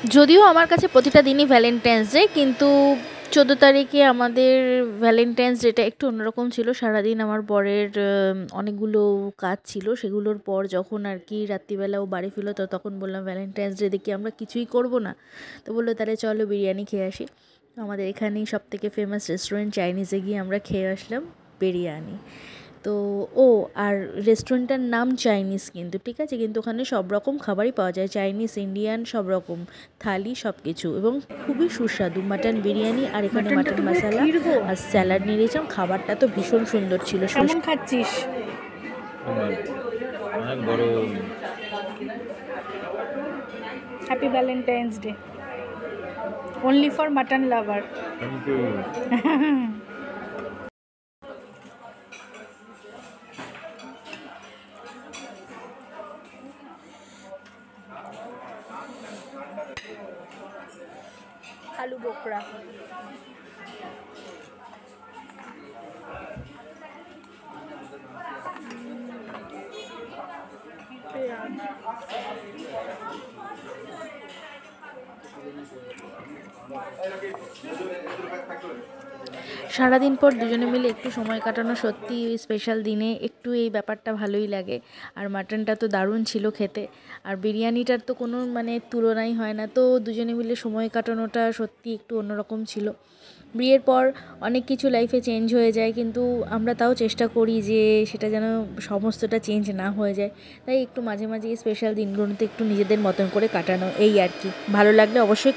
যদিও আমার কাছে প্রতিটা দিনই ভ্যালেন্টাইন্স ডে, কিন্তু 14 তারিখে আমাদের ভ্যালেন্টাইন্স ডেটা একটু অন্যরকম ছিল। সারাদিন আমার বরের অনেকগুলো কাজ ছিল, সেগুলোর পর যখন আর কি রাত্রিবেলা ও বাড়ি ফিরলো, তো তখন বললাম ভ্যালেন্টাইন্স ডে দেখি আমরা কিছুই করব না। তো বললো তাহলে চলো বিরিয়ানি খেয়ে আসি। আমাদের এখানেই সবথেকে ফেমাস রেস্টুরেন্ট চাইনিজে গিয়ে আমরা খেয়ে আসলাম বিরিয়ানি। তো আর রেস্টুরেন্টটার নাম চাইনিজ, কিন্তু ঠিক আছে, কিন্তু ওখানে সব রকম খাবারই পাওয়া যায়, চাইনিজ, ইন্ডিয়ান, সব রকম থালি সব কিছু, এবং খুবই সুস্বাদু মাটন বিরিয়ানি। আর এখানে মাটন মশলা আর স্যালাড নিয়ে নিয়েছিলাম। খাবারটা তো ভীষণ সুন্দর ছিল। কেমন খাচ্ছিস? অনেক বড়। Happy valentine's day, only for mutton lover. Thank you. আলু বোকরা। সারাদিন পর দুজনে মিলে একটু সময় কাটানো সত্যি ওই স্পেশাল দিনে একটু এই ব্যাপারটা ভালোই লাগে। আর মাটনটা তো দারুণ ছিল খেতে, আর বিরিয়ানিটার তো কোনো মানে তুলনাই হয় না। তো দুজনে মিলে সময় কাটানোটা সত্যি একটু অন্যরকম ছিল। বিয়ের পর অনেক কিছু লাইফে চেঞ্জ হয়ে যায়, কিন্তু আমরা তাও চেষ্টা করি যে সেটা যেন সমস্তটা চেঞ্জ না হয়ে যায়। তাই একটু মাঝে মাঝে এই স্পেশাল দিনগুলোতে একটু নিজেদের মতন করে কাটানো, এই আর কি। ভালো লাগলে অবশ্যই